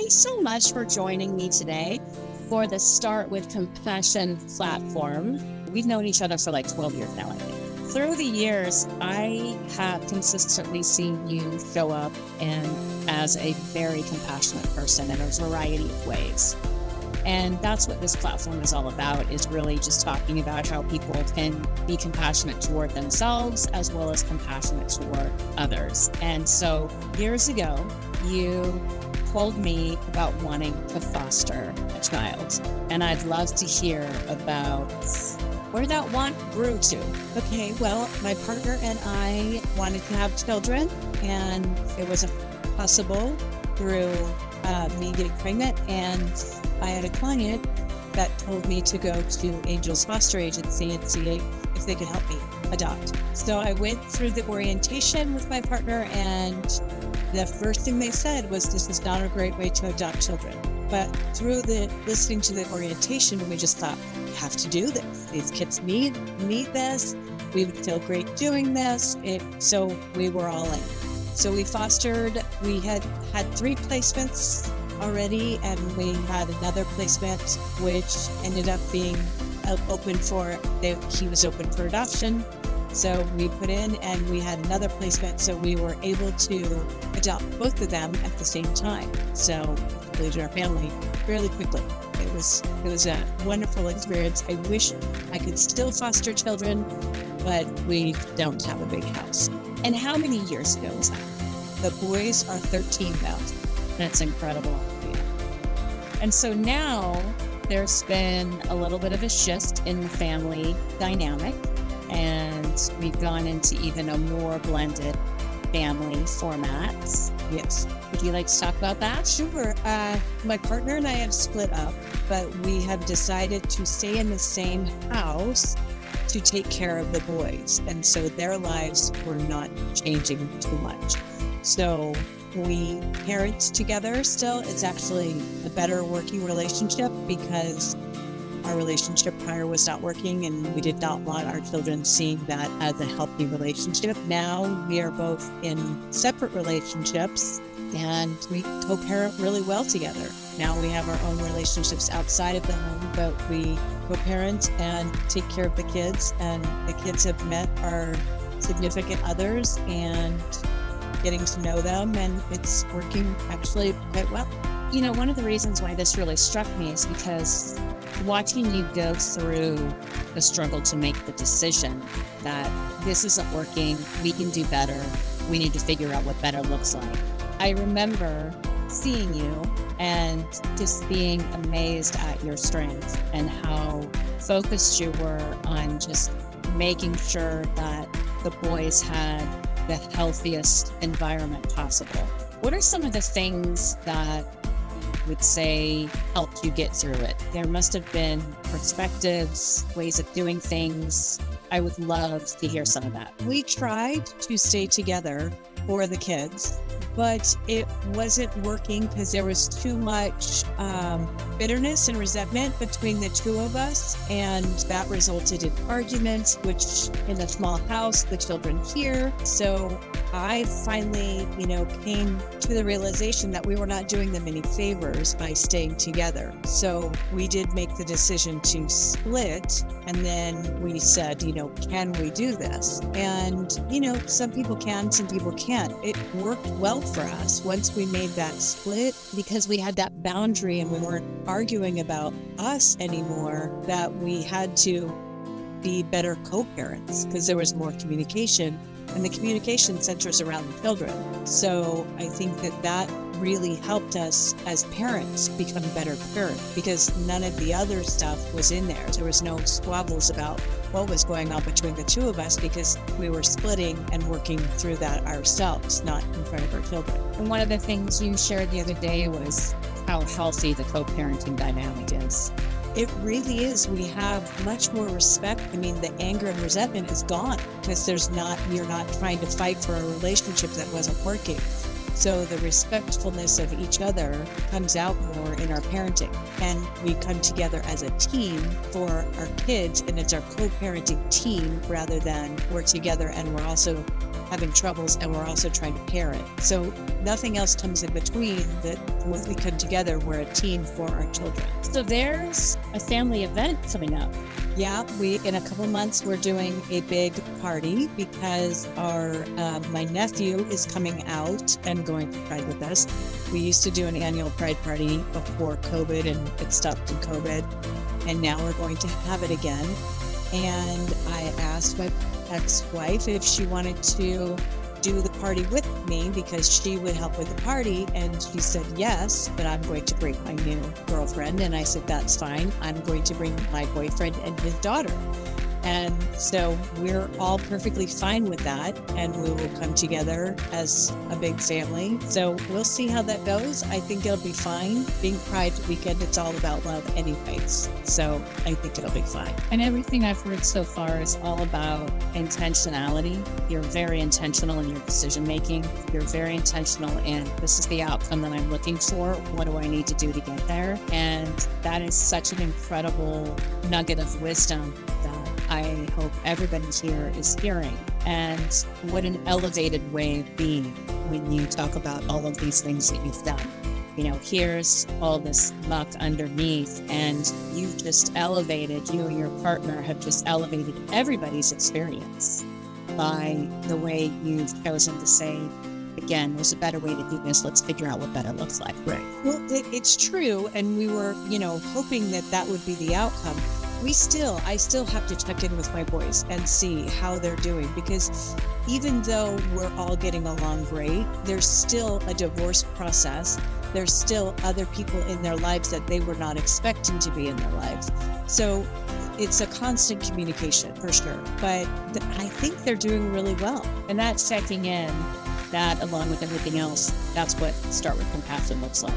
Thanks so much for joining me today for the Start with Compassion platform. We've known each other for like 12 years now, I think. Through the years, I have consistently seen you show up and as a very compassionate person in a variety of ways. And that's what this platform is all about, is really just talking about how people can be compassionate toward themselves as well as compassionate toward others. And so years ago, you told me about wanting to foster a child. And I'd love to hear about where that want grew to. Okay, well, my partner and I wanted to have children, and it wasn't possible through me getting pregnant. And I had a client that told me to go to Angel's Foster Agency and see if they could help me adopt. So I went through the orientation with my partner, and the first thing they said was, this is not a great way to adopt children. But through the listening to the orientation, we just thought, we have to do this. These kids need this. We would feel great doing this. So we were all in. So we fostered. We had 3 placements already, and we had another placement which ended up being open for, he was open for adoption. So we put in, and we had another placement, so we were able to adopt both of them at the same time. So we completed our family fairly quickly. It was a wonderful experience. I wish I could still foster children, but we don't have a big house. And how many years ago was that? The boys are 13 now. That's incredible. Yeah. And so now there's been a little bit of a shift in the family dynamic, and we've gone into even a more blended family format. Yes. Would you like to talk about that? Sure. My partner and I have split up, but we have decided to stay in the same house to take care of the boys. And so their lives were not changing too much. So we parent together still. It's actually a better working relationship because our relationship prior was not working, and we did not want our children seeing that as a healthy relationship. Now we are both in separate relationships, and we co-parent really well together. Now we have our own relationships outside of the home, but we co-parent and take care of the kids, and the kids have met our significant others and getting to know them, and it's working actually quite well. You know, one of the reasons why this really struck me is because watching you go through the struggle to make the decision that this isn't working, we can do better, we need to figure out what better looks like. I remember seeing you and just being amazed at your strength and how focused you were on just making sure that the boys had the healthiest environment possible. What are some of the things that would say helped you get through it? There must have been perspectives, ways of doing things. I would love to hear some of that. We tried to stay together for the kids, but it wasn't working because there was too much bitterness and resentment between the two of us, and that resulted in arguments, which in a small house, the children hear. So I finally, came to the realization that we were not doing them any favors by staying together. So we did make the decision to split, and then we said, can we do this? And, some people can, some people can't. It worked well for us once we made that split, because we had that boundary and we weren't arguing about us anymore, that we had to be better co-parents because there was more communication, and the communication centers around the children. So I think that really helped us as parents become better parents, because none of the other stuff was in there. There was no squabbles about what was going on between the two of us because we were splitting and working through that ourselves, not in front of our children. And one of the things you shared the other day was how healthy the co-parenting dynamic is. It really is. We have much more respect. I mean, the anger and resentment is gone because you're not trying to fight for a relationship that wasn't working. So the respectfulness of each other comes out more in our parenting, and we come together as a team for our kids, and it's our co-parenting team rather than we're together and we're also having troubles, and we're also trying to parent. So nothing else comes in between that when we come together, we're a team for our children. So there's a family event coming up. Yeah, In a couple months, we're doing a big party because my nephew is coming out and going to Pride with us. We used to do an annual Pride party before COVID, and it stopped in COVID. And now we're going to have it again. And I asked my ex-wife if she wanted to do the party with me because she would help with the party, and she said yes, but I'm going to bring my new girlfriend. And I said that's fine, I'm going to bring my boyfriend and his daughter. And so we're all perfectly fine with that, and we will come together as a big family. So we'll see how that goes. I think it'll be fine. Being Pride weekend, it's all about love anyways. So I think it'll be fine. And everything I've heard so far is all about intentionality. You're very intentional in your decision making. You're very intentional in this is the outcome that I'm looking for. What do I need to do to get there? And that is such an incredible nugget of wisdom that I hope everybody here is hearing. And what an elevated way of being when you talk about all of these things that you've done. You know, here's all this muck underneath, and you've just elevated, you and your partner have just elevated everybody's experience by the way you've chosen to say, again, there's a better way to do this. Let's figure out what better looks like. Right. Well, it's true. And we were, hoping that would be the outcome. I still have to check in with my boys and see how they're doing, because even though we're all getting along great, there's still a divorce process. There's still other people in their lives that they were not expecting to be in their lives. So it's a constant communication for sure. But I think they're doing really well. And that's checking in, that along with everything else, that's what Start With Compassion looks like.